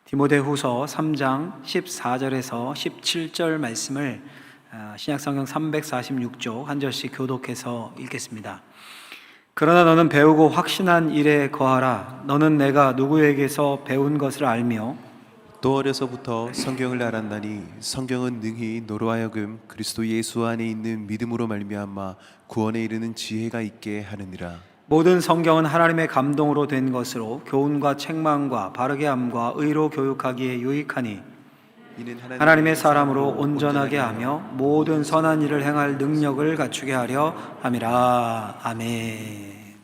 디모데후서 3장 14절에서 17절 말씀을 신약성경 346쪽 한 절씩 교독해서 읽겠습니다. 그러나 너는 배우고 확신한 일에 거하라. 너는 내가 누구에게서 배운 것을 알며 또 어려서부터 성경을 알았나니 성경은 능히 너로 하여금 그리스도 예수 안에 있는 믿음으로 말미암아 구원에 이르는 지혜가 있게 하느니라. 모든 성경은 하나님의 감동으로 된 것으로 교훈과 책망과 바르게 함과 의로 교육하기에 유익하니 이는 하나님의 사람으로 온전하게 하며 모든 선한 일을 행할 능력을 갖추게 하려 함이라. 아멘.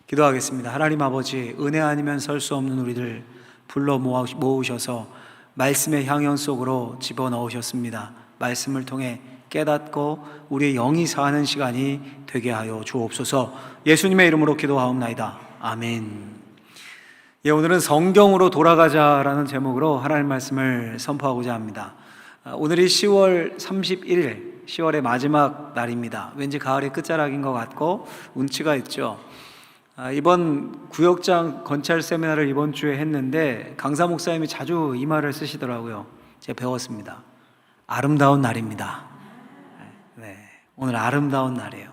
기도하겠습니다. 하나님 아버지, 은혜 아니면 설 수 없는 우리들 불러 모으셔서 말씀의 향연 속으로 집어넣으셨습니다. 말씀을 통해 깨닫고 우리의 영이 사는 시간이 되게 하여 주옵소서. 예수님의 이름으로 기도하옵나이다. 아멘. 오늘은 성경으로 돌아가자라는 제목으로 하나님 말씀을 선포하고자 합니다. 오늘이 10월 31일, 10월의 마지막 날입니다. 왠지 가을의 끝자락인 것 같고 운치가 있죠. 이번 구역장 건찰 세미나를 이번 주에 했는데 강사 목사님이 자주 이 말을 쓰시더라고요. 제가 배웠습니다. 아름다운 날입니다. 네, 오늘 아름다운 날이에요.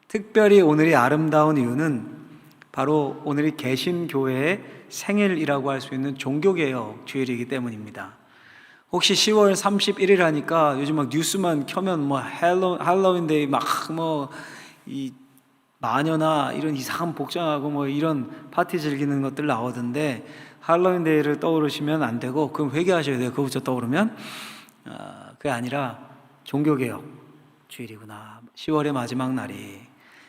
특별히 오늘이 아름다운 이유는 바로 오늘이 개신교회의 생일이라고 할 수 있는 종교개혁 주일이기 때문입니다. 혹시 10월 31일 하니까 요즘 막 뉴스만 켜면 뭐 할로윈데이 이 마녀나 이런 이상한 복장하고 뭐 이런 파티 즐기는 것들 나오던데 할로윈데이를 떠오르시면 안 되고 그럼 회개하셔야 돼요. 그거부터 떠오르면 그게 아니라 종교개혁 주일이구나. 10월의 마지막 날이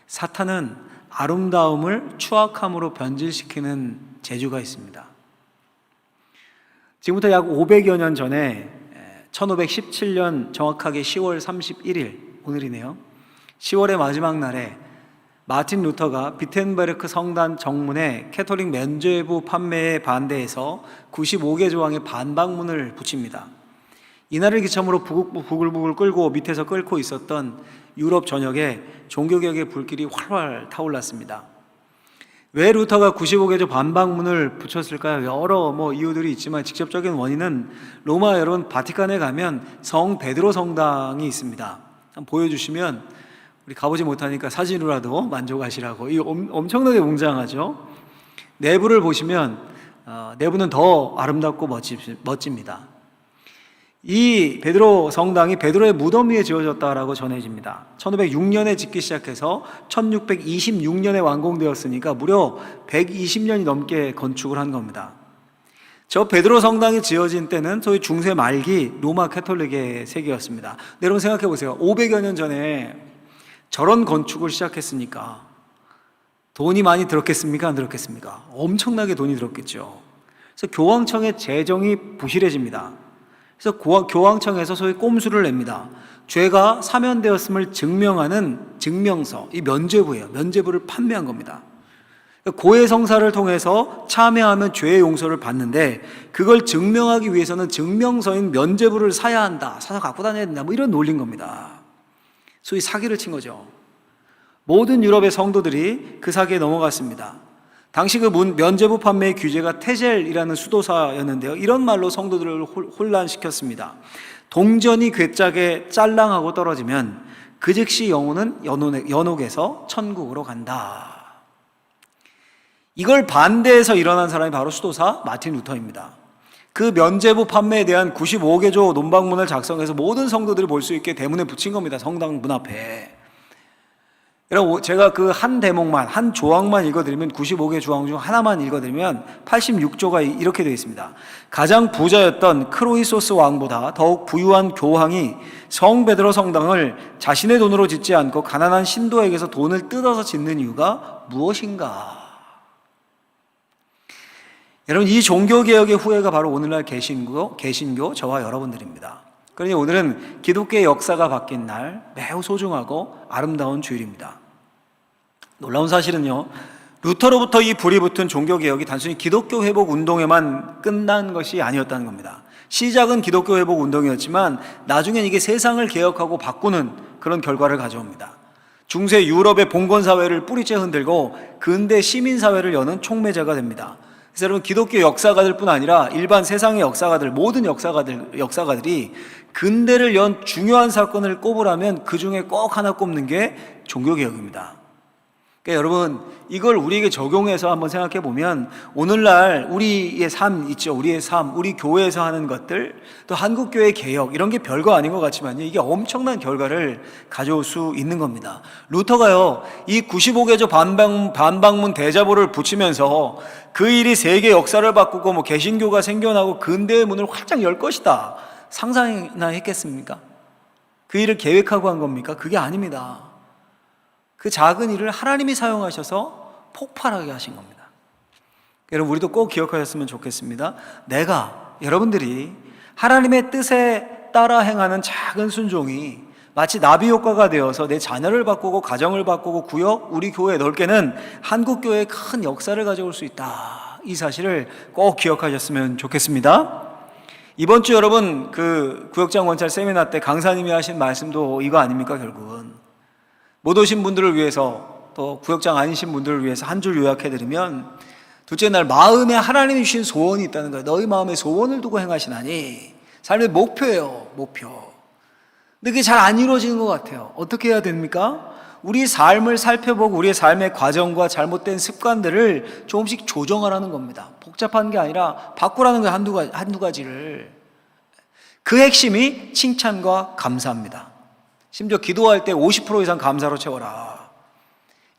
사탄은 아름다움을 추악함으로 변질시키는 재주가 있습니다. 지금부터 약 500여 년 전에 1517년 정확하게 10월 31일 오늘이네요. 10월의 마지막 날에 마틴 루터가 비텐베르크 성단 정문에 캐톨릭 면죄부 판매에 반대해서 95개 조항의 반박문을 붙입니다. 이날을 기점으로 부글부글 끓고 밑에서 끓고 있었던 유럽 전역에 종교개혁의 불길이 활활 타올랐습니다. 왜 루터가 95개조 반박문을 붙였을까요? 여러 이유들이 있지만 직접적인 원인은 로마 여러분 바티칸에 가면 성 베드로 성당이 있습니다. 한번 보여주시면 우리 가보지 못하니까 사진으로라도 만족하시라고. 이 엄청나게 웅장하죠. 내부를 보시면 내부는 더 아름답고 멋집니다. 이 베드로 성당이 베드로의 무덤 위에 지어졌다라고 전해집니다. 1506년에 짓기 시작해서 1626년에 완공되었으니까 무려 120년이 넘게 건축을 한 겁니다. 저 베드로 성당이 지어진 때는 소위 중세 말기 로마 캐톨릭의 세계였습니다. 여러분 생각해 보세요. 500여 년 전에 저런 건축을 시작했으니까 돈이 많이 들었겠습니까? 안 들었겠습니까? 엄청나게 돈이 들었겠죠. 그래서 교황청의 재정이 부실해집니다. 그래서 교황청에서 소위 꼼수를 냅니다. 죄가 사면되었음을 증명하는 증명서, 이 면죄부예요. 면죄부를 판매한 겁니다. 고해성사를 통해서 참여하면 죄의 용서를 받는데 그걸 증명하기 위해서는 증명서인 면죄부를 사야 한다. 사서 갖고 다녀야 된다. 이런 논리인 겁니다. 소위 사기를 친 거죠. 모든 유럽의 성도들이 그 사기에 넘어갔습니다. 당시 그 면죄부 판매의 규제가 테젤이라는 수도사였는데요. 이런 말로 성도들을 혼란시켰습니다. 동전이 괴짝에 짤랑하고 떨어지면 그 즉시 영혼은 연옥에서 천국으로 간다. 이걸 반대해서 일어난 사람이 바로 수도사 마틴 루터입니다. 그 면죄부 판매에 대한 95개조 논박문을 작성해서 모든 성도들이 볼 수 있게 대문에 붙인 겁니다. 성당 문 앞에. 여러분, 제가 그 한 대목만, 한 조항만 읽어드리면 95개 조항 중 하나만 읽어드리면 86조가 이렇게 되어 있습니다. 가장 부자였던 크로이소스 왕보다 더욱 부유한 교황이 성 베드로 성당을 자신의 돈으로 짓지 않고 가난한 신도에게서 돈을 뜯어서 짓는 이유가 무엇인가? 여러분, 이 종교개혁의 후예가 바로 오늘날 개신교, 저와 여러분들입니다. 그러니 오늘은 기독교의 역사가 바뀐 날, 매우 소중하고 아름다운 주일입니다. 놀라운 사실은요, 루터로부터 이 불이 붙은 종교개혁이 단순히 기독교 회복 운동에만 끝난 것이 아니었다는 겁니다. 시작은 기독교 회복 운동이었지만 나중엔 이게 세상을 개혁하고 바꾸는 그런 결과를 가져옵니다. 중세 유럽의 봉건사회를 뿌리째 흔들고 근대 시민사회를 여는 촉매제가 됩니다. 그래서 여러분, 기독교 역사가들뿐 아니라 일반 세상의 역사가들, 모든 역사가들이 근대를 연 중요한 사건을 꼽으라면 그 중에 꼭 하나 꼽는 게 종교개혁입니다. 그러니까 여러분, 이걸 우리에게 적용해서 한번 생각해 보면 오늘날 우리의 삶 있죠. 우리의 삶, 우리 교회에서 하는 것들, 또 한국교회 개혁, 이런 게 별거 아닌 것 같지만요, 이게 엄청난 결과를 가져올 수 있는 겁니다. 루터가요, 이 95개조 반박문 대자보를 붙이면서 그 일이 세계 역사를 바꾸고 뭐 개신교가 생겨나고 근대의 문을 활짝 열 것이다, 상상이나 했겠습니까? 그 일을 계획하고 한 겁니까? 그게 아닙니다. 그 작은 일을 하나님이 사용하셔서 폭발하게 하신 겁니다. 여러분, 우리도 꼭 기억하셨으면 좋겠습니다. 여러분들이 하나님의 뜻에 따라 행하는 작은 순종이 마치 나비 효과가 되어서 내 자녀를 바꾸고 가정을 바꾸고 구역, 우리 교회 넓게는 한국교회의 큰 역사를 가져올 수 있다, 이 사실을 꼭 기억하셨으면 좋겠습니다. 이번 주 여러분, 그 구역장 원찰 세미나 때 강사님이 하신 말씀도 이거 아닙니까? 결국은 못 오신 분들을 위해서, 또 구역장 아니신 분들을 위해서 한 줄 요약해드리면, 둘째 날 마음에 하나님이 주신 소원이 있다는 거예요. 너희 마음에 소원을 두고 행하시나니. 삶의 목표예요, 목표. 근데 그게 잘 안 이루어지는 것 같아요. 어떻게 해야 됩니까? 우리 삶을 살펴보고 우리의 삶의 과정과 잘못된 습관들을 조금씩 조정하라는 겁니다. 복잡한 게 아니라 바꾸라는 거예요, 한두 가지를. 그 핵심이 칭찬과 감사입니다. 심지어 기도할 때 50% 이상 감사로 채워라.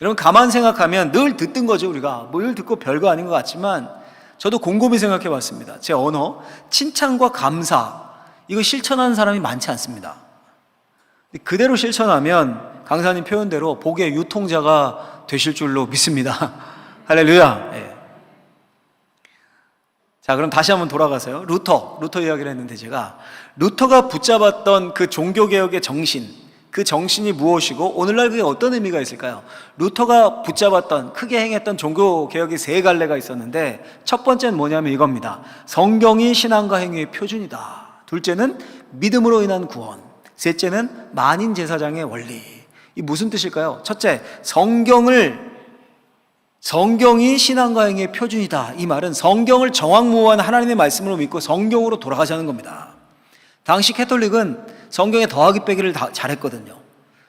여러분, 가만 생각하면 늘 듣던 거죠. 우리가 늘 듣고 별거 아닌 것 같지만, 저도 곰곰이 생각해 봤습니다. 제 언어, 칭찬과 감사, 이거 실천하는 사람이 많지 않습니다. 그대로 실천하면 강사님 표현대로 복의 유통자가 되실 줄로 믿습니다. 할렐루야. 네. 자, 그럼 다시 한번 돌아가서요. 루터 이야기를 했는데, 제가 루터가 붙잡았던 그 종교개혁의 정신, 그 정신이 무엇이고 오늘날 그게 어떤 의미가 있을까요? 루터가 붙잡았던, 크게 행했던 종교개혁의 세 갈래가 있었는데, 첫 번째는 뭐냐면 이겁니다. 성경이 신앙과 행위의 표준이다. 둘째는 믿음으로 인한 구원. 셋째는 만인 제사장의 원리. 이 무슨 뜻일까요? 첫째, 성경이 신앙과 행위의 표준이다. 이 말은 성경을 정확무한 하나님의 말씀으로 믿고 성경으로 돌아가자는 겁니다. 당시 캐톨릭은 성경에 더하기 빼기를 다 잘했거든요.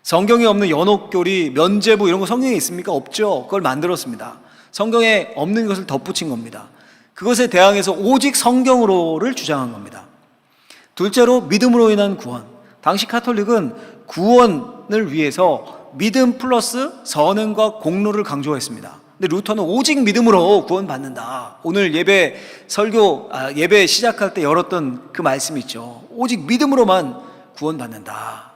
성경에 없는 연옥교리, 면죄부 이런 거 성경에 있습니까? 없죠. 그걸 만들었습니다. 성경에 없는 것을 덧붙인 겁니다. 그것에 대항해서 오직 성경으로를 주장한 겁니다. 둘째로 믿음으로 인한 구원. 당시 카톨릭은 구원을 위해서 믿음 플러스 선행과 공로를 강조했습니다. 근데 루터는 오직 믿음으로 구원받는다. 오늘 예배 시작할 때 열었던 그 말씀이 있죠. 오직 믿음으로만 구원받는다.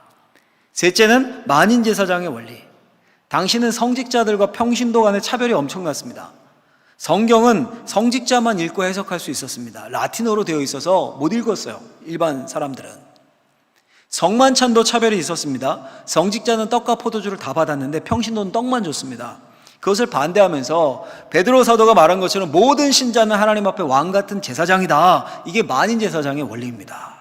셋째는 만인제사장의 원리. 당시는 성직자들과 평신도 간의 차별이 엄청났습니다. 성경은 성직자만 읽고 해석할 수 있었습니다. 라틴어로 되어 있어서 못 읽었어요, 일반 사람들은. 성만찬도 차별이 있었습니다. 성직자는 떡과 포도주를 다 받았는데 평신도는 떡만 줬습니다. 그것을 반대하면서 베드로 사도가 말한 것처럼 모든 신자는 하나님 앞에 왕 같은 제사장이다. 이게 만인 제사장의 원리입니다.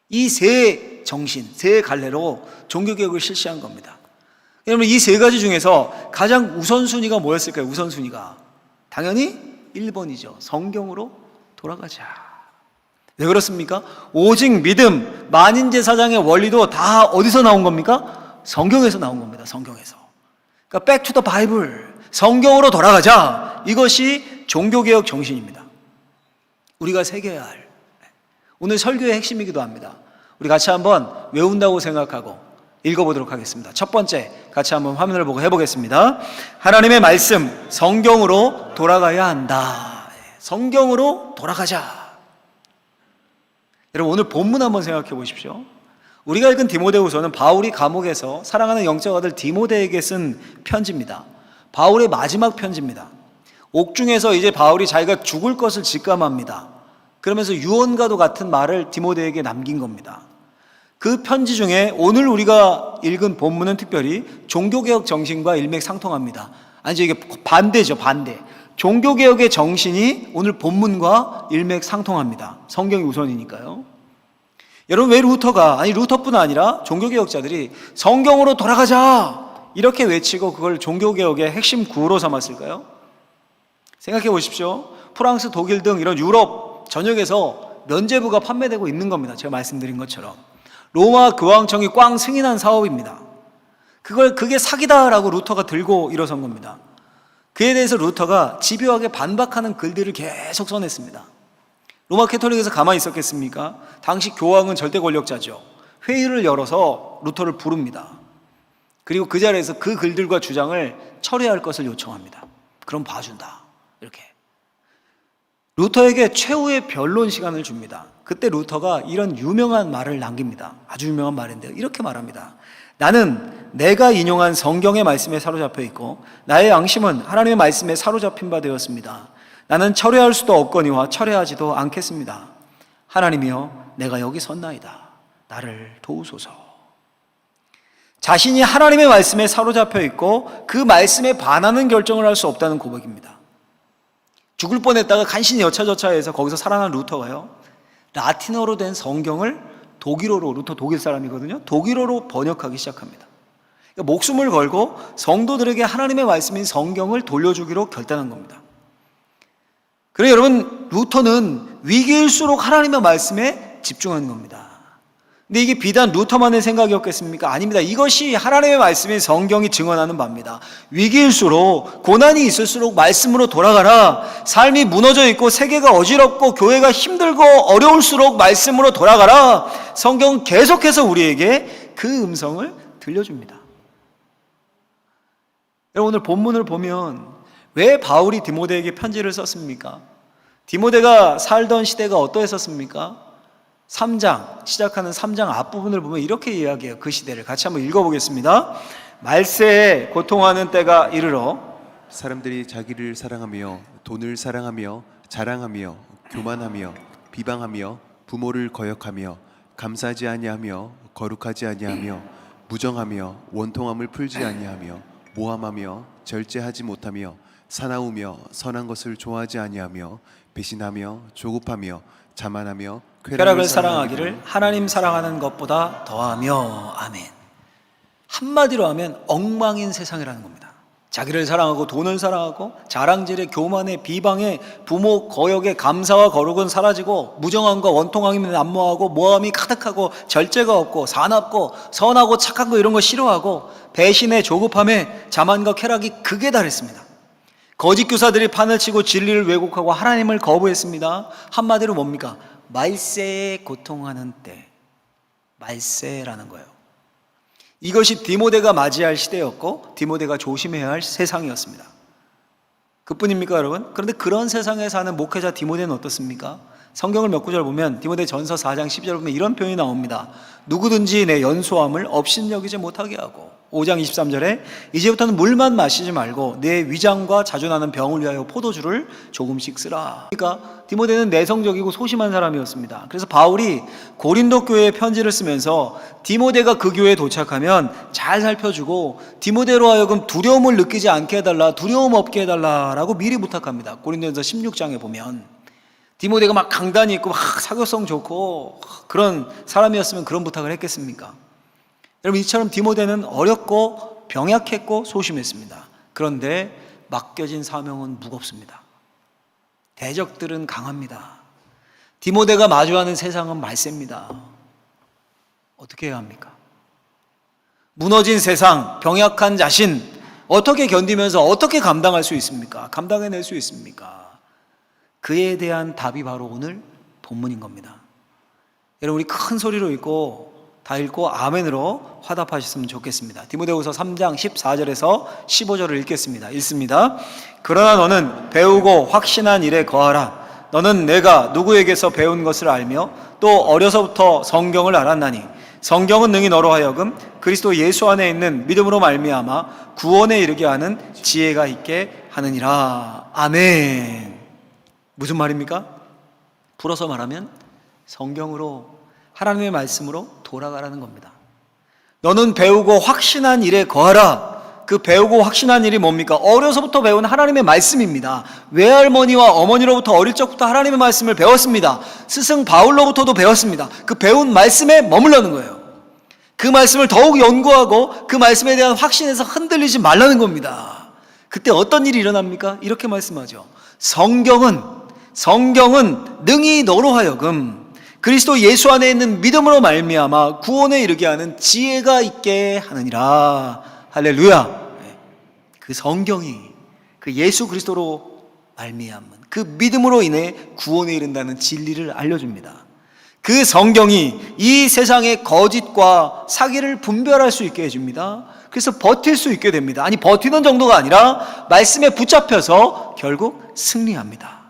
이 세 정신, 세 갈래로 종교개혁을 실시한 겁니다. 여러분, 이 세 가지 중에서 가장 우선순위가 뭐였을까요? 우선순위가 당연히 1번이죠. 성경으로 돌아가자. 왜 그렇습니까? 오직 믿음, 만인 제사장의 원리도 다 어디서 나온 겁니까? 성경에서 나온 겁니다. 성경에서. 그러니까 back to the Bible, 성경으로 돌아가자. 이것이 종교개혁 정신입니다. 우리가 새겨야 할, 오늘 설교의 핵심이기도 합니다. 우리 같이 한번 외운다고 생각하고 읽어보도록 하겠습니다. 첫 번째, 같이 한번 화면을 보고 해보겠습니다. 하나님의 말씀, 성경으로 돌아가야 한다. 성경으로 돌아가자. 여러분, 오늘 본문 한번 생각해 보십시오. 우리가 읽은 디모데후서는 바울이 감옥에서 사랑하는 영적 아들 디모데에게 쓴 편지입니다. 바울의 마지막 편지입니다. 옥중에서 이제 바울이 자기가 죽을 것을 직감합니다. 그러면서 유언과도 같은 말을 디모데에게 남긴 겁니다. 그 편지 중에 오늘 우리가 읽은 본문은 특별히 종교개혁 정신과 일맥상통합니다. 아니죠, 이게 반대죠, 반대. 종교개혁의 정신이 오늘 본문과 일맥상통합니다. 성경이 우선이니까요. 여러분, 왜 루터뿐 아니라 종교개혁자들이 성경으로 돌아가자 이렇게 외치고 그걸 종교개혁의 핵심 구호로 삼았을까요? 생각해 보십시오. 프랑스, 독일 등 이런 유럽 전역에서 면죄부가 판매되고 있는 겁니다. 제가 말씀드린 것처럼. 로마 교황청이 꽝 승인한 사업입니다. 그게 사기다라고 루터가 들고 일어선 겁니다. 그에 대해서 루터가 집요하게 반박하는 글들을 계속 써냈습니다. 로마 캐톨릭에서 가만히 있었겠습니까? 당시 교황은 절대 권력자죠. 회의를 열어서 루터를 부릅니다. 그리고 그 자리에서 그 글들과 주장을 철회할 것을 요청합니다. 그럼 봐준다. 이렇게. 루터에게 최후의 변론 시간을 줍니다. 그때 루터가 이런 유명한 말을 남깁니다. 아주 유명한 말인데요. 이렇게 말합니다. 나는 내가 인용한 성경의 말씀에 사로잡혀 있고 나의 양심은 하나님의 말씀에 사로잡힌 바 되었습니다. 나는 철회할 수도 없거니와 철회하지도 않겠습니다. 하나님이여 내가 여기 섰나이다. 나를 도우소서. 자신이 하나님의 말씀에 사로잡혀 있고 그 말씀에 반하는 결정을 할 수 없다는 고백입니다. 죽을 뻔했다가 간신히 여차저차해서 거기서 살아난 루터가요, 라틴어로 된 성경을 독일어로, 루터 독일 사람이거든요, 독일어로 번역하기 시작합니다. 그러니까 목숨을 걸고 성도들에게 하나님의 말씀인 성경을 돌려주기로 결단한 겁니다. 그래 여러분, 루터는 위기일수록 하나님의 말씀에 집중하는 겁니다. 근데 이게 비단 루터만의 생각이었겠습니까? 아닙니다. 이것이 하나님의 말씀인 성경이 증언하는 바입니다. 위기일수록, 고난이 있을수록 말씀으로 돌아가라. 삶이 무너져 있고 세계가 어지럽고 교회가 힘들고 어려울수록 말씀으로 돌아가라. 성경은 계속해서 우리에게 그 음성을 들려줍니다. 여러분, 오늘 본문을 보면 왜 바울이 디모데에게 편지를 썼습니까? 디모데가 살던 시대가 어떠했었습니까? 3장, 시작하는 3장 앞부분을 보면 이렇게 이야기해요. 그 시대를 같이 한번 읽어보겠습니다. 말세에 고통하는 때가 이르러 사람들이 자기를 사랑하며 돈을 사랑하며 자랑하며 교만하며 비방하며 부모를 거역하며 감사하지 아니하며 거룩하지 아니하며 무정하며 원통함을 풀지 아니하며 모함하며 절제하지 못하며 사나우며 선한 것을 좋아하지 아니하며 배신하며 조급하며 자만하며 쾌락을 사랑하기를 하나님 사랑하는 것보다 더하며. 아멘. 한마디로 하면 엉망인 세상이라는 겁니다. 자기를 사랑하고 돈을 사랑하고 자랑질에 교만에 비방에 부모 거역에 감사와 거룩은 사라지고 무정함과 원통함이 난무하고 모함이 가득하고 절제가 없고 사납고 선하고 착한 거 이런 거 싫어하고 배신에 조급함에 자만과 쾌락이 극에 달했습니다. 거짓 교사들이 판을 치고 진리를 왜곡하고 하나님을 거부했습니다. 한마디로 뭡니까? 말세에 고통하는 때. 말세라는 거예요. 이것이 디모데가 맞이할 시대였고 디모데가 조심해야 할 세상이었습니다. 그뿐입니까 여러분? 그런데 그런 세상에 사는 목회자 디모데는 어떻습니까? 성경을 몇 구절 보면 디모데 전서 4장 12절 보면 이런 표현이 나옵니다. 누구든지 내 연소함을 업신여기지 못하게 하고, 5장 23절에 이제부터는 물만 마시지 말고 내 위장과 자주 나는 병을 위하여 포도주를 조금씩 쓰라. 그러니까 디모데는 내성적이고 소심한 사람이었습니다. 그래서 바울이 고린도 교회에 편지를 쓰면서 디모데가 그 교회에 도착하면 잘 살펴주고 디모데로 하여금 두려움을 느끼지 않게 해달라, 두려움 없게 해달라라고 미리 부탁합니다. 고린도전서 16장에 보면 디모데가 막 강단이 있고 막 사교성 좋고 그런 사람이었으면 그런 부탁을 했겠습니까? 여러분, 이처럼 디모데는 어렸고 병약했고 소심했습니다. 그런데 맡겨진 사명은 무겁습니다. 대적들은 강합니다. 디모데가 마주하는 세상은 말세입니다. 어떻게 해야 합니까? 무너진 세상, 병약한 자신 어떻게 견디면서 어떻게 감당할 수 있습니까? 감당해낼 수 있습니까? 그에 대한 답이 바로 오늘 본문인 겁니다. 여러분, 우리 큰 소리로 읽고 다 읽고 아멘으로 화답하셨으면 좋겠습니다. 디모데후서 3장 14절에서 15절을 읽습니다. 그러나 너는 배우고 확신한 일에 거하라. 너는 내가 누구에게서 배운 것을 알며 또 어려서부터 성경을 알았나니 성경은 능히 너로 하여금 그리스도 예수 안에 있는 믿음으로 말미암아 구원에 이르게 하는 지혜가 있게 하느니라. 아멘. 무슨 말입니까? 풀어서 말하면 성경으로, 하나님의 말씀으로 돌아가라는 겁니다. 너는 배우고 확신한 일에 거하라. 그 배우고 확신한 일이 뭡니까? 어려서부터 배운 하나님의 말씀입니다. 외할머니와 어머니로부터 어릴 적부터 하나님의 말씀을 배웠습니다. 스승 바울로부터도 배웠습니다. 그 배운 말씀에 머물러는 거예요. 그 말씀을 더욱 연구하고 그 말씀에 대한 확신에서 흔들리지 말라는 겁니다. 그때 어떤 일이 일어납니까? 이렇게 말씀하죠. 성경은 능히 너로 하여금 그리스도 예수 안에 있는 믿음으로 말미암아 구원에 이르게 하는 지혜가 있게 하느니라. 할렐루야. 그 성경이 그 예수 그리스도로 말미암은 그 믿음으로 인해 구원에 이른다는 진리를 알려줍니다. 그 성경이 이 세상의 거짓과 사기를 분별할 수 있게 해줍니다. 그래서 버틸 수 있게 됩니다. 아니, 버티는 정도가 아니라 말씀에 붙잡혀서 결국 승리합니다.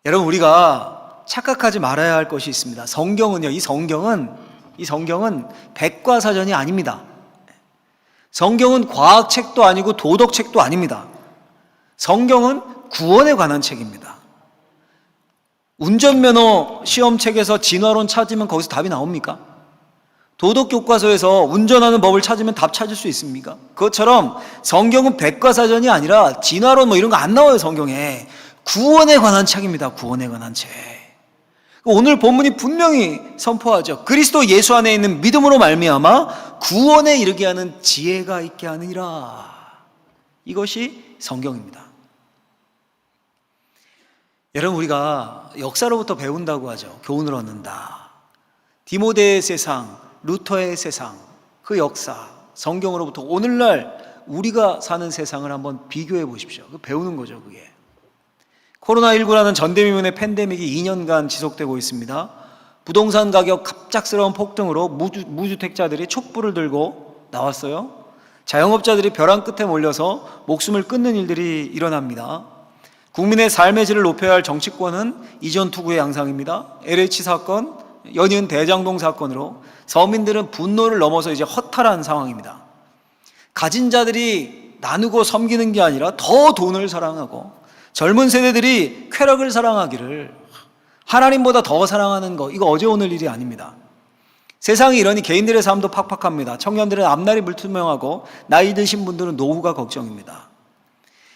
여러분, 우리가 착각하지 말아야 할 것이 있습니다. 성경은요, 이 성경은 백과사전이 아닙니다. 성경은 과학책도 아니고 도덕책도 아닙니다. 성경은 구원에 관한 책입니다. 운전면허 시험책에서 진화론 찾으면 거기서 답이 나옵니까? 도덕교과서에서 운전하는 법을 찾으면 답 찾을 수 있습니까? 그것처럼 성경은 백과사전이 아니라 진화론 이런 거 안 나와요. 성경에 구원에 관한 책입니다. 구원에 관한 책. 오늘 본문이 분명히 선포하죠. 그리스도 예수 안에 있는 믿음으로 말미암아 구원에 이르게 하는 지혜가 있게 하느니라. 이것이 성경입니다. 여러분, 우리가 역사로부터 배운다고 하죠. 교훈을 얻는다. 디모데의 세상, 루터의 세상, 그 역사, 성경으로부터 오늘날 우리가 사는 세상을 한번 비교해 보십시오. 배우는 거죠, 그게. 코로나19라는 전대미문의 팬데믹이 2년간 지속되고 있습니다. 부동산 가격 갑작스러운 폭등으로 무주택자들이 촛불을 들고 나왔어요. 자영업자들이 벼랑 끝에 몰려서 목숨을 끊는 일들이 일어납니다. 국민의 삶의 질을 높여야 할 정치권은 이전 투구의 양상입니다. LH 사건, 연이은 대장동 사건으로 서민들은 분노를 넘어서 이제 허탈한 상황입니다. 가진 자들이 나누고 섬기는 게 아니라 더 돈을 사랑하고 젊은 세대들이 쾌락을 사랑하기를 하나님보다 더 사랑하는 거, 이거 어제 오늘 일이 아닙니다. 세상이 이러니 개인들의 삶도 팍팍합니다. 청년들은 앞날이 불투명하고 나이 드신 분들은 노후가 걱정입니다.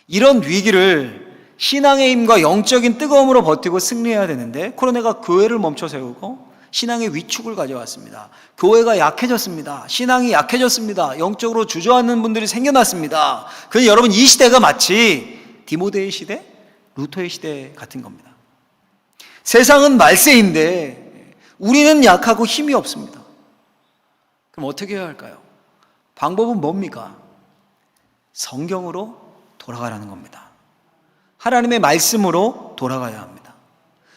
이런 위기를 신앙의 힘과 영적인 뜨거움으로 버티고 승리해야 되는데 코로나가 교회를 멈춰 세우고 신앙의 위축을 가져왔습니다. 교회가 약해졌습니다. 신앙이 약해졌습니다. 영적으로 주저앉는 분들이 생겨났습니다. 그래서 여러분, 이 시대가 마치 디모데의 시대, 루터의 시대 같은 겁니다. 세상은 말세인데 우리는 약하고 힘이 없습니다. 그럼 어떻게 해야 할까요? 방법은 뭡니까? 성경으로 돌아가라는 겁니다. 하나님의 말씀으로 돌아가야 합니다.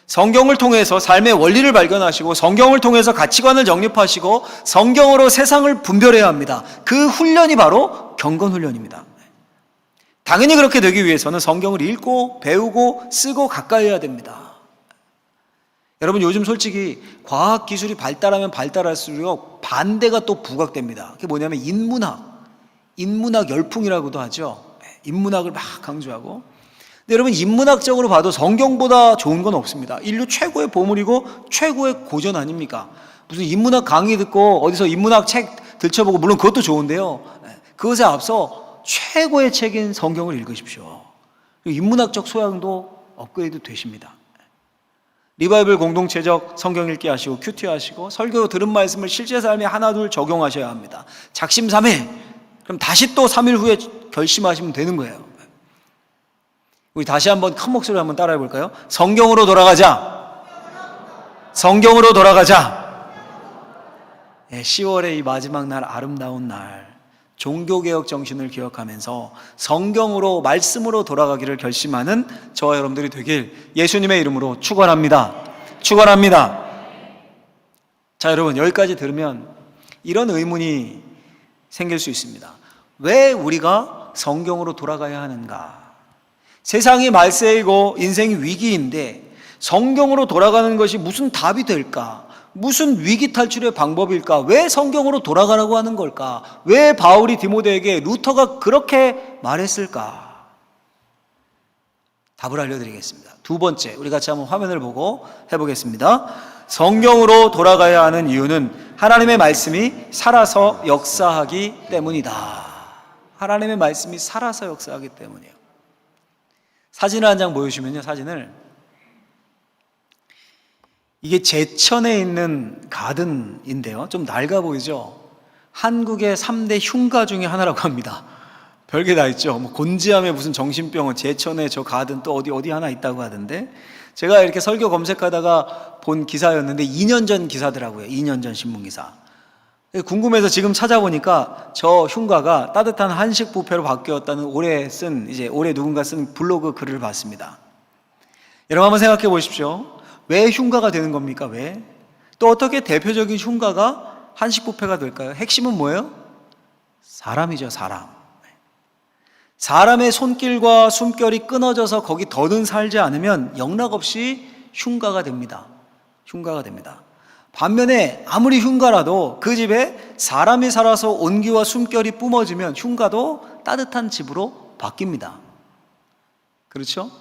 성경을 통해서 삶의 원리를 발견하시고 성경을 통해서 가치관을 정립하시고 성경으로 세상을 분별해야 합니다. 그 훈련이 바로 경건훈련입니다. 당연히 그렇게 되기 위해서는 성경을 읽고 배우고 쓰고 가까이 해야 됩니다. 여러분, 요즘 솔직히 과학기술이 발달하면 발달할수록 반대가 또 부각됩니다. 그게 뭐냐면 인문학 열풍이라고도 하죠. 인문학을 막 강조하고. 근데 여러분, 인문학적으로 봐도 성경보다 좋은 건 없습니다. 인류 최고의 보물이고 최고의 고전 아닙니까? 무슨 인문학 강의 듣고 어디서 인문학 책 들춰보고, 물론 그것도 좋은데요, 그것에 앞서 최고의 책인 성경을 읽으십시오. 인문학적 소양도 업그레이드 되십니다. 리바이벌 공동체적 성경 읽기 하시고 큐티 하시고 설교 들은 말씀을 실제 삶에 하나둘 적용하셔야 합니다. 작심삼일, 그럼 다시 또 3일 후에 결심하시면 되는 거예요. 우리 다시 한번 큰 목소리로 한번 따라해 볼까요? 성경으로 돌아가자. 성경으로 돌아가자. 10월의 이 마지막 날, 아름다운 날, 종교개혁 정신을 기억하면서 성경으로, 말씀으로 돌아가기를 결심하는 저와 여러분들이 되길 예수님의 이름으로 축원합니다. 축원합니다. 자, 여러분, 여기까지 들으면 이런 의문이 생길 수 있습니다. 왜 우리가 성경으로 돌아가야 하는가? 세상이 말세이고 인생이 위기인데 성경으로 돌아가는 것이 무슨 답이 될까? 무슨 위기 탈출의 방법일까? 왜 성경으로 돌아가라고 하는 걸까? 왜 바울이 디모데에게 루터가 그렇게 말했을까? 답을 알려드리겠습니다. 두 번째, 우리 같이 한번 화면을 보고 해보겠습니다. 성경으로 돌아가야 하는 이유는 하나님의 말씀이 살아서 역사하기 때문이다. 하나님의 말씀이 살아서 역사하기 때문이에요. 사진을 한 장 보여주시면요, 사진을. 이게 제천에 있는 가든인데요, 좀 낡아 보이죠? 한국의 3대 흉가 중에 하나라고 합니다. 별게 다 있죠. 뭐 곤지암에 무슨 정신병원, 제천에 저 가든 또 어디 하나 있다고 하던데, 제가 이렇게 설교 검색하다가 본 기사였는데 2년 전 기사더라고요. 2년 전 신문기사. 궁금해서 지금 찾아보니까 저 흉가가 따뜻한 한식 뷔페로 바뀌었다는 올해 누군가 쓴 블로그 글을 봤습니다. 여러분 한번 생각해 보십시오. 왜 흉가가 되는 겁니까? 왜? 또 어떻게 대표적인 흉가가 한식 뷔페가 될까요? 핵심은 뭐예요? 사람이죠, 사람. 사람의 손길과 숨결이 끊어져서 거기 더는 살지 않으면 영락없이 흉가가 됩니다. 흉가가 됩니다. 반면에 아무리 흉가라도 그 집에 사람이 살아서 온기와 숨결이 뿜어지면 흉가도 따뜻한 집으로 바뀝니다. 그렇죠?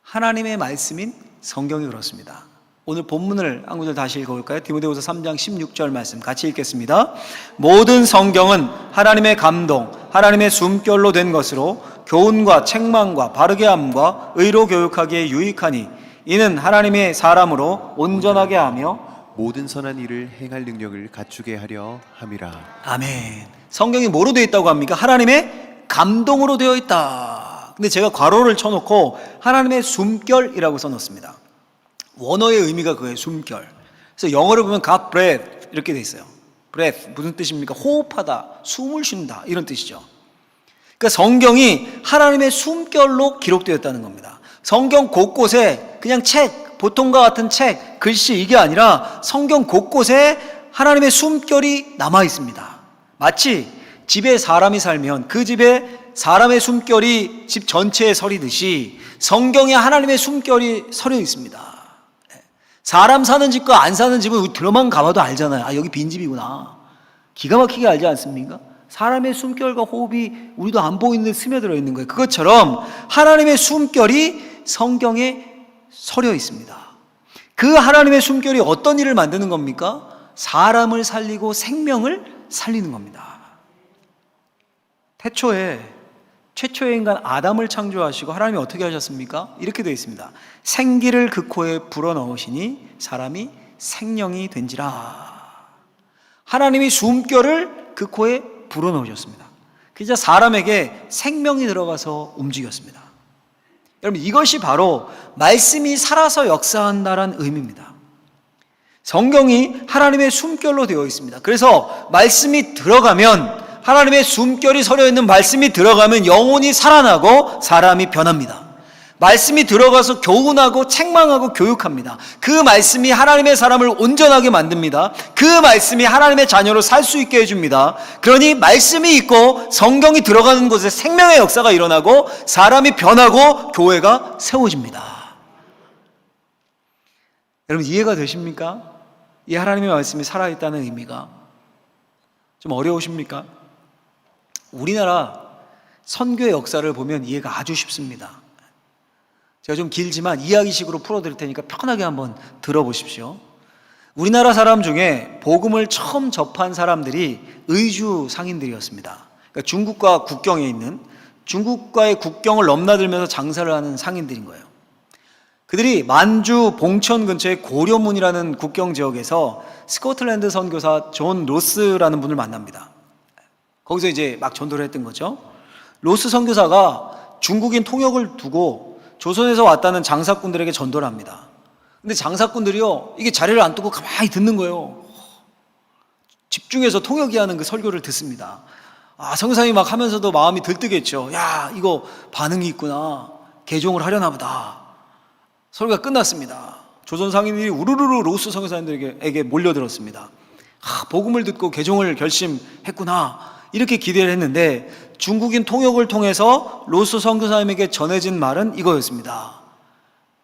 하나님의 말씀인 성경이 그렇습니다. 오늘 본문을 한 구절 다시 읽어볼까요? 디모데후서 3장 16절 말씀 같이 읽겠습니다. 모든 성경은 하나님의 감동, 하나님의 숨결로 된 것으로 교훈과 책망과 바르게 함과 의로 교육하기에 유익하니 이는 하나님의 사람으로 온전하게 하며 모든 선한 일을 행할 능력을 갖추게 하려 함이라. 아멘. 성경이 뭐로 되어 있다고 합니까? 하나님의 감동으로 되어 있다. 근데 제가 괄호를 쳐놓고 하나님의 숨결이라고 써놓습니다. 원어의 의미가 그거예요. 숨결. 그래서 영어를 보면 God breath 이렇게 돼 있어요. breath 무슨 뜻입니까? 호흡하다, 숨을 쉰다 이런 뜻이죠. 그러니까 성경이 하나님의 숨결로 기록되었다는 겁니다. 성경 곳곳에 그냥 책, 보통과 같은 책, 글씨 이게 아니라 성경 곳곳에 하나님의 숨결이 남아 있습니다. 마치 집에 사람이 살면 그 집에 사람의 숨결이 집 전체에 서리듯이 성경에 하나님의 숨결이 서려 있습니다. 사람 사는 집과 안 사는 집은 들어만 가봐도 알잖아요. 아, 여기 빈집이구나. 기가 막히게 알지 않습니까? 사람의 숨결과 호흡이 우리도 안 보이는데 스며들어 있는 거예요. 그것처럼 하나님의 숨결이 성경에 서려 있습니다. 그 하나님의 숨결이 어떤 일을 만드는 겁니까? 사람을 살리고 생명을 살리는 겁니다. 최초의 인간 아담을 창조하시고 하나님이 어떻게 하셨습니까? 이렇게 되어 있습니다. 생기를 그 코에 불어넣으시니 사람이 생명이 된지라. 하나님이 숨결을 그 코에 불어넣으셨습니다. 그래서 사람에게 생명이 들어가서 움직였습니다. 여러분, 이것이 바로 말씀이 살아서 역사한다는 의미입니다. 성경이 하나님의 숨결로 되어 있습니다. 그래서 말씀이 들어가면, 하나님의 숨결이 서려 있는 말씀이 들어가면 영혼이 살아나고 사람이 변합니다. 말씀이 들어가서 교훈하고 책망하고 교육합니다. 그 말씀이 하나님의 사람을 온전하게 만듭니다. 그 말씀이 하나님의 자녀로 살 수 있게 해줍니다. 그러니 말씀이 있고 성경이 들어가는 곳에 생명의 역사가 일어나고 사람이 변하고 교회가 세워집니다. 여러분, 이해가 되십니까? 이 하나님의 말씀이 살아있다는 의미가 좀 어려우십니까? 우리나라 선교의 역사를 보면 이해가 아주 쉽습니다. 제가 좀 길지만 이야기식으로 풀어드릴 테니까 편하게 한번 들어보십시오. 우리나라 사람 중에 복음을 처음 접한 사람들이 의주 상인들이었습니다. 그러니까 중국과 국경에 있는, 중국과의 국경을 넘나들면서 장사를 하는 상인들인 거예요. 그들이 만주 봉천 근처의 고려문이라는 국경 지역에서 스코틀랜드 선교사 존 로스라는 분을 만납니다. 거기서 이제 막 전도를 했던 거죠. 로스 선교사가 중국인 통역을 두고 조선에서 왔다는 장사꾼들에게 전도를 합니다. 근데 장사꾼들이요, 이게 자리를 안 두고 가만히 듣는 거예요. 집중해서 통역이 하는 그 설교를 듣습니다. 아, 선교사님이 막 하면서도 마음이 들뜨겠죠. 야, 이거 반응이 있구나. 개종을 하려나 보다. 설교가 끝났습니다. 조선 상인들이 우르르르 로스 선교사님들에게 몰려들었습니다. 복음을 듣고 개종을 결심했구나. 이렇게 기대를 했는데 중국인 통역을 통해서 로스 선교사님에게 전해진 말은 이거였습니다.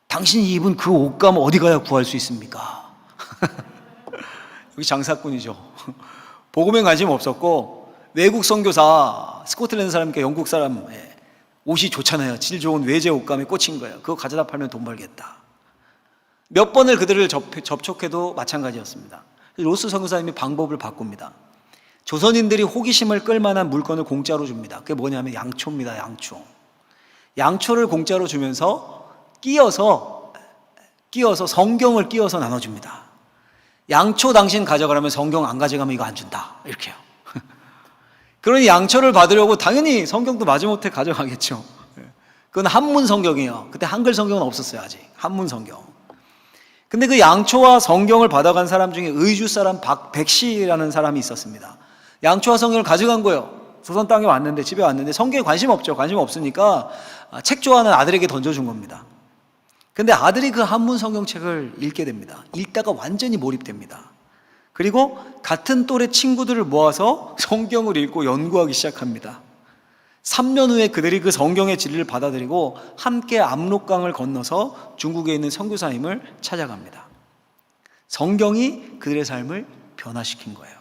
당신이 입은 그 옷감 어디 가야 구할 수 있습니까? 여기 장사꾼이죠. 복음에 관심 없었고, 외국 선교사, 스코틀랜드 사람이니까 영국 사람 옷이 좋잖아요. 질 좋은 외제 옷감에 꽂힌 거예요. 그거 가져다 팔면 돈 벌겠다. 몇 번을 그들을 접촉해도 마찬가지였습니다. 로스 선교사님이 방법을 바꿉니다. 조선인들이 호기심을 끌만한 물건을 공짜로 줍니다. 그게 뭐냐면 양초입니다. 양초를 공짜로 주면서 끼어서 성경을 끼워서 나눠줍니다. 양초 당신 가져가라면 성경 안 가져가면 이거 안 준다. 이렇게요. 그러니 양처를 받으려고 당연히 성경도 마지못해 가져가겠죠. 그건 한문 성경이에요. 그때 한글 성경은 없었어요. 아직 한문 성경. 근데 그 양초와 성경을 받아간 사람 중에 의주 사람 백씨라는 사람이 있었습니다. 양초와 성경을 가져간 거예요. 조선 땅에 왔는데, 집에 왔는데 성경에 관심 없죠. 관심 없으니까 책 좋아하는 아들에게 던져준 겁니다. 근데 아들이 그 한문 성경책을 읽게 됩니다. 읽다가 완전히 몰입됩니다. 그리고 같은 또래 친구들을 모아서 성경을 읽고 연구하기 시작합니다. 3년 후에 그들이 그 성경의 진리를 받아들이고 함께 압록강을 건너서 중국에 있는 선교사님을 찾아갑니다. 성경이 그들의 삶을 변화시킨 거예요.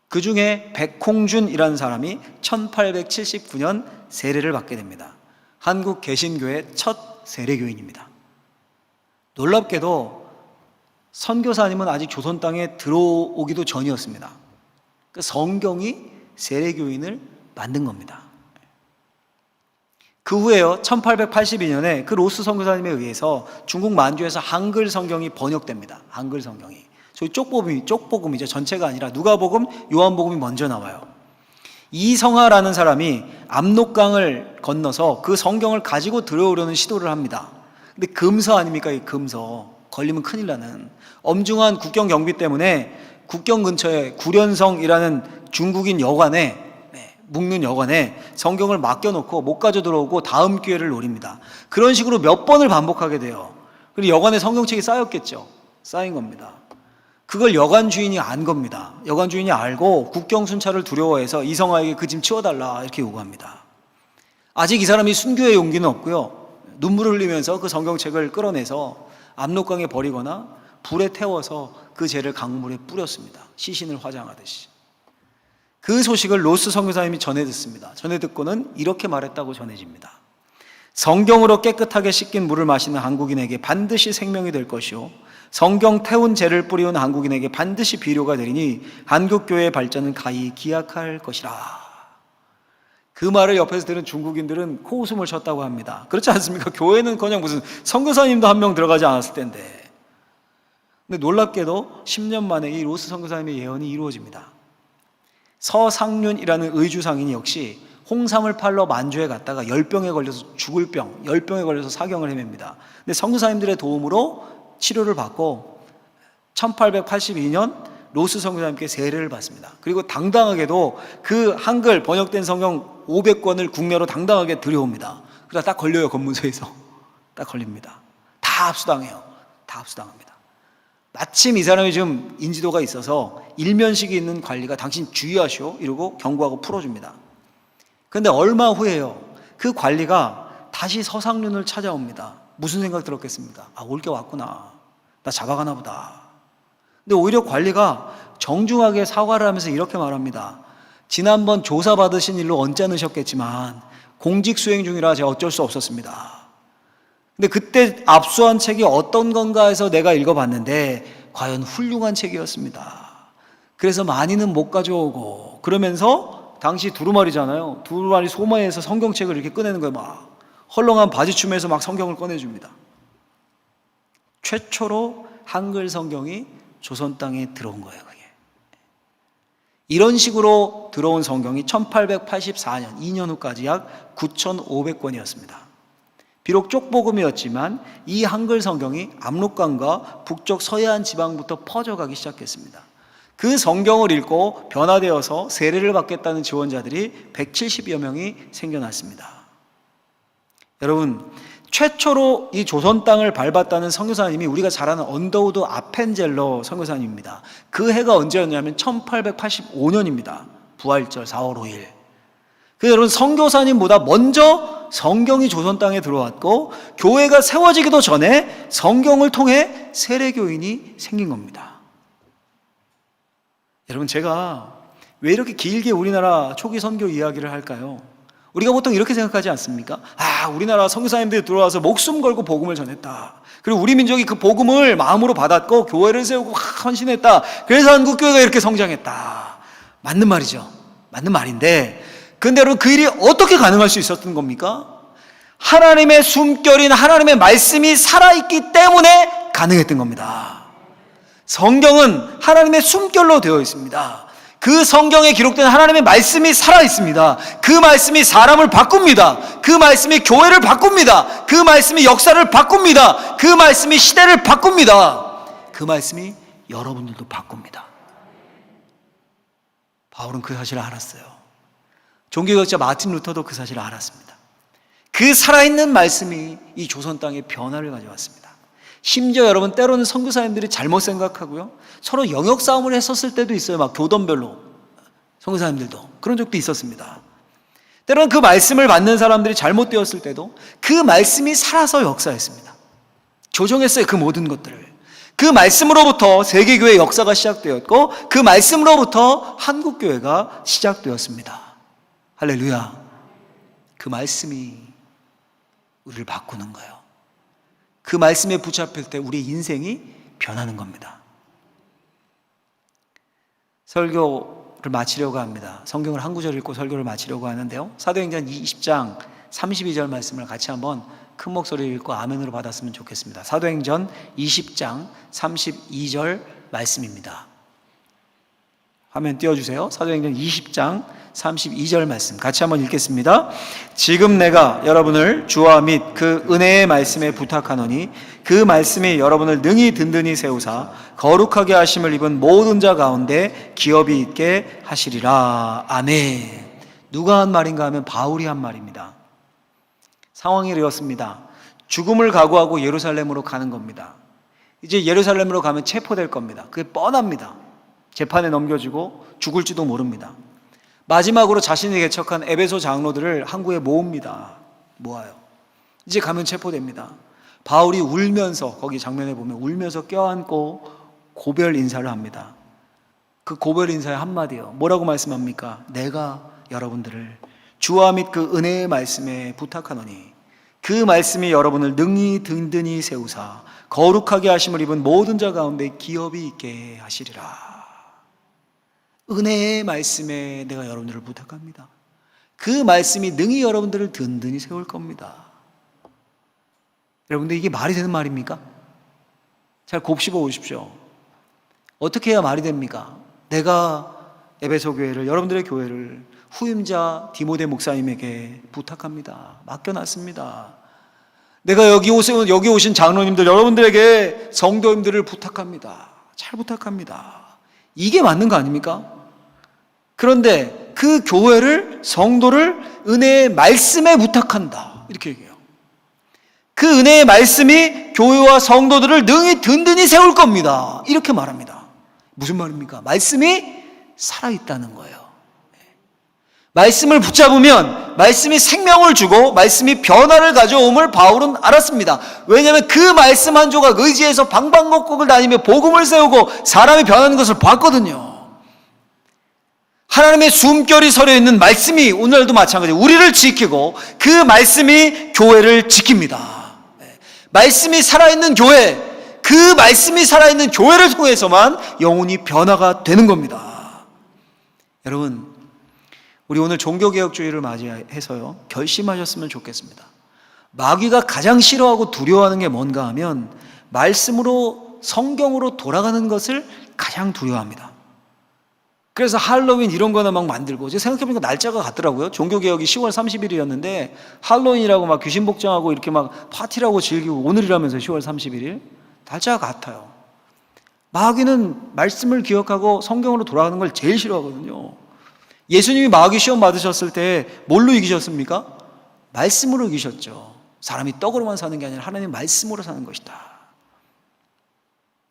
그 중에 백홍준이라는 사람이 1879년 세례를 받게 됩니다. 한국 개신교의 첫 세례교인입니다. 놀랍게도 선교사님은 아직 조선 땅에 들어오기도 전이었습니다. 그 성경이 세례교인을 만든 겁니다. 그 후에요, 1882년에 그 로스 선교사님에 의해서 중국 만주에서 한글 성경이 번역됩니다. 한글 성경이. 저희 쪽복음이죠. 전체가 아니라 누가복음, 요한복음이 먼저 나와요. 이성하라는 사람이 압록강을 건너서 그 성경을 가지고 들어오려는 시도를 합니다. 근데 금서 아닙니까? 이 금서. 걸리면 큰일 나는. 엄중한 국경 경비 때문에 국경 근처에 구련성이라는 중국인 여관에, 묵는 여관에 성경을 맡겨놓고 못 가져 들어오고 다음 기회를 노립니다. 그런 식으로 몇 번을 반복하게 돼요. 그리고 여관에 성경책이 쌓였겠죠. 쌓인 겁니다. 그걸 여관 주인이 안 겁니다. 여관 주인이 알고 국경 순찰을 두려워해서 이성하에게 그 짐 치워달라 이렇게 요구합니다. 아직 이 사람이 순교의 용기는 없고요. 눈물을 흘리면서 그 성경책을 끌어내서 압록강에 버리거나 불에 태워서 그 죄를 강물에 뿌렸습니다. 시신을 화장하듯이. 그 소식을 로스 선교사님이 전해 듣습니다. 전해 듣고는 이렇게 말했다고 전해집니다. 성경으로 깨끗하게 씻긴 물을 마시는 한국인에게 반드시 생명이 될 것이요, 성경 태운 죄를 뿌리운 한국인에게 반드시 비료가 되리니 한국교회의 발전은 가히 기약할 것이라. 그 말을 옆에서 들은 중국인들은 코웃음을 쳤다고 합니다. 그렇지 않습니까? 교회는 그냥 무슨 선교사님도 한 명 들어가지 않았을 텐데. 근데 놀랍게도 10년 만에 이 로스 선교사님의 예언이 이루어집니다. 서상륜이라는 의주 상인이 역시 홍삼을 팔러 만주에 갔다가 열병에 걸려서 죽을 병, 열병에 걸려서 사경을 헤맵니다. 근데 선교사님들의 도움으로 치료를 받고 1882년 로스 선교사님께 세례를 받습니다. 그리고 당당하게도 그 한글 번역된 성경 500권을 국내로 당당하게 들여옵니다. 그러다 딱 걸려요. 검문소에서 딱 걸립니다. 다 압수당해요. 다 압수당합니다. 마침 이 사람이 좀 인지도가 있어서 일면식이 있는 관리가 당신 주의하시오 이러고 경고하고 풀어줍니다. 그런데 얼마 후에요, 그 관리가 다시 서상륜을 찾아옵니다. 무슨 생각 들었겠습니까? 아, 올 게 왔구나. 나 잡아가나 보다. 근데 오히려 관리가 정중하게 사과를 하면서 이렇게 말합니다. 지난번 조사받으신 일로 언짢으셨겠지만 공직 수행 중이라 제가 어쩔 수 없었습니다. 근데 그때 압수한 책이 어떤 건가 해서 내가 읽어봤는데 과연 훌륭한 책이었습니다. 그래서 많이는 못 가져오고, 그러면서 당시 두루마리잖아요. 두루마리 소마에서 성경책을 이렇게 꺼내는 거예요. 막 헐렁한 바지춤에서 막 성경을 꺼내줍니다. 최초로 한글 성경이 조선 땅에 들어온 거예요. 그게. 이런 식으로 들어온 성경이 1884년 2년 후까지 약 9,500권이었습니다. 비록 쪽복음이었지만 이 한글 성경이 압록강과 북쪽 서해안 지방부터 퍼져가기 시작했습니다. 그 성경을 읽고 변화되어서 세례를 받겠다는 지원자들이 170여 명이 생겨났습니다. 여러분, 최초로 이 조선 땅을 밟았다는 선교사님이 우리가 잘 아는 언더우드 아펜젤러 선교사님입니다. 그 해가 언제였냐면 1885년입니다. 부활절 4월 5일. 그래서 여러분, 선교사님보다 먼저 성경이 조선 땅에 들어왔고 교회가 세워지기도 전에 성경을 통해 세례교인이 생긴 겁니다. 여러분, 제가 왜 이렇게 길게 우리나라 초기 선교 이야기를 할까요? 우리가 보통 이렇게 생각하지 않습니까? 아, 우리나라 선교사님들이 들어와서 목숨 걸고 복음을 전했다. 그리고 우리 민족이 그 복음을 마음으로 받았고 교회를 세우고 헌신했다. 그래서 한국교회가 이렇게 성장했다. 맞는 말이죠. 맞는 말인데, 그런데 여러분, 그 일이 어떻게 가능할 수 있었던 겁니까? 하나님의 숨결인 하나님의 말씀이 살아있기 때문에 가능했던 겁니다. 성경은 하나님의 숨결로 되어 있습니다. 그 성경에 기록된 하나님의 말씀이 살아있습니다. 그 말씀이 사람을 바꿉니다. 그 말씀이 교회를 바꿉니다. 그 말씀이 역사를 바꿉니다. 그 말씀이 시대를 바꿉니다. 그 말씀이 여러분들도 바꿉니다. 바울은 그 사실을 알았어요. 종교개혁자 마틴 루터도 그 사실을 알았습니다. 그 살아있는 말씀이 이 조선 땅에 변화를 가져왔습니다. 심지어 여러분, 때로는 선교사님들이 잘못 생각하고요, 서로 영역 싸움을 했었을 때도 있어요. 막 교단별로 선교사님들도 그런 적도 있었습니다. 때로는 그 말씀을 받는 사람들이 잘못되었을 때도 그 말씀이 살아서 역사했습니다. 조정했어요, 그 모든 것들을. 그 말씀으로부터 세계교회 역사가 시작되었고, 그 말씀으로부터 한국교회가 시작되었습니다. 할렐루야. 그 말씀이 우리를 바꾸는 거예요. 그 말씀에 붙잡힐 때 우리의 인생이 변하는 겁니다. 설교를 마치려고 합니다. 성경을 한 구절 읽고 설교를 마치려고 하는데요, 사도행전 20장 32절 말씀을 같이 한번 큰 목소리를 읽고 아멘으로 받았으면 좋겠습니다. 사도행전 20장 32절 말씀입니다. 화면 띄워주세요. 사도행전 20장 32절 말씀 같이 한번 읽겠습니다. 지금 내가 여러분을 주와 및 그 은혜의 말씀에 부탁하노니 그 말씀이 여러분을 능히 든든히 세우사 거룩하게 하심을 입은 모든 자 가운데 기업이 있게 하시리라. 아멘. 누가 한 말인가 하면 바울이 한 말입니다. 상황이 이렇습니다. 죽음을 각오하고 예루살렘으로 가는 겁니다. 이제 예루살렘으로 가면 체포될 겁니다. 그게 뻔합니다. 재판에 넘겨지고 죽을지도 모릅니다. 마지막으로 자신이 개척한 에베소 장로들을 항구에 모아요. 이제 가면 체포됩니다. 바울이 울면서, 거기 장면에 보면 울면서 껴안고 고별 인사를 합니다. 그 고별 인사의 한마디요, 뭐라고 말씀합니까? 내가 여러분들을 주와 및 그 은혜의 말씀에 부탁하노니 그 말씀이 여러분을 능히 든든히 세우사 거룩하게 하심을 입은 모든 자 가운데 기업이 있게 하시리라. 은혜의 말씀에 내가 여러분들을 부탁합니다. 그 말씀이 능히 여러분들을 든든히 세울 겁니다. 여러분들, 이게 말이 되는 말입니까? 잘 곱씹어 보십시오. 어떻게 해야 말이 됩니까? 내가 에베소 교회를, 여러분들의 교회를 후임자 디모데 목사님에게 부탁합니다. 맡겨놨습니다. 내가 여기 오신 장로님들, 여러분들에게 성도님들을 부탁합니다. 잘 부탁합니다. 이게 맞는 거 아닙니까? 그런데 그 교회를, 성도를 은혜의 말씀에 부탁한다, 이렇게 얘기해요. 그 은혜의 말씀이 교회와 성도들을 능히 든든히 세울 겁니다, 이렇게 말합니다. 무슨 말입니까? 말씀이 살아있다는 거예요. 말씀을 붙잡으면 말씀이 생명을 주고 말씀이 변화를 가져옴을 바울은 알았습니다. 왜냐하면 그 말씀 한 조각 의지해서 방방곡곡을 다니며 복음을 세우고 사람이 변하는 것을 봤거든요. 하나님의 숨결이 서려 있는 말씀이 오늘도 마찬가지로 우리를 지키고 그 말씀이 교회를 지킵니다. 말씀이 살아있는 교회, 그 말씀이 살아있는 교회를 통해서만 영혼이 변화가 되는 겁니다. 여러분, 우리 오늘 종교개혁주의를 맞이해서요, 결심하셨으면 좋겠습니다. 마귀가 가장 싫어하고 두려워하는 게 뭔가 하면 말씀으로, 성경으로 돌아가는 것을 가장 두려워합니다. 그래서 할로윈 이런 거나 막 만들고, 제가 생각해보니까 날짜가 같더라고요. 종교개혁이 10월 30일이었는데 할로윈이라고 막 귀신 복장하고 이렇게 막 파티라고 즐기고 오늘이라면서 10월 31일 날짜가 같아요. 마귀는 말씀을 기억하고 성경으로 돌아가는 걸 제일 싫어하거든요. 예수님이 마귀 시험 받으셨을 때 뭘로 이기셨습니까? 말씀으로 이기셨죠. 사람이 떡으로만 사는 게 아니라 하나님의 말씀으로 사는 것이다.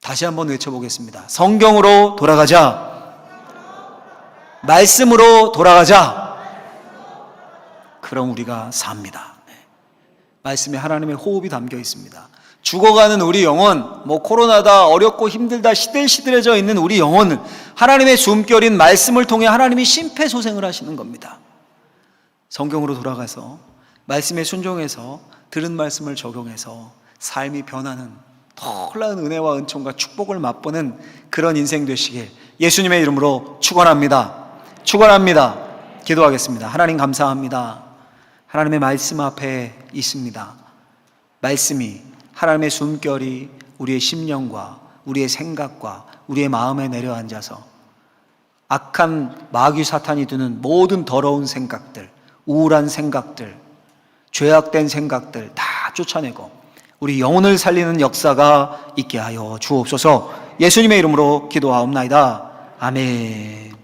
다시 한번 외쳐보겠습니다. 성경으로 돌아가자. 말씀으로 돌아가자. 그럼 우리가 삽니다. 말씀에 하나님의 호흡이 담겨 있습니다. 죽어가는 우리 영혼, 코로나다, 어렵고 힘들다, 시들시들해져 있는 우리 영혼을 하나님의 숨결인 말씀을 통해 하나님이 심폐소생을 하시는 겁니다. 성경으로 돌아가서 말씀에 순종해서 들은 말씀을 적용해서 삶이 변하는 놀라운 은혜와 은총과 축복을 맛보는 그런 인생 되시길 예수님의 이름으로 축원합니다. 축원합니다. 기도하겠습니다. 하나님 감사합니다. 하나님의 말씀 앞에 있습니다. 말씀이, 하나님의 숨결이 우리의 심령과 우리의 생각과 우리의 마음에 내려앉아서 악한 마귀 사탄이 두는 모든 더러운 생각들, 우울한 생각들, 죄악된 생각들 다 쫓아내고 우리 영혼을 살리는 역사가 있게 하여 주옵소서. 예수님의 이름으로 기도하옵나이다. 아멘.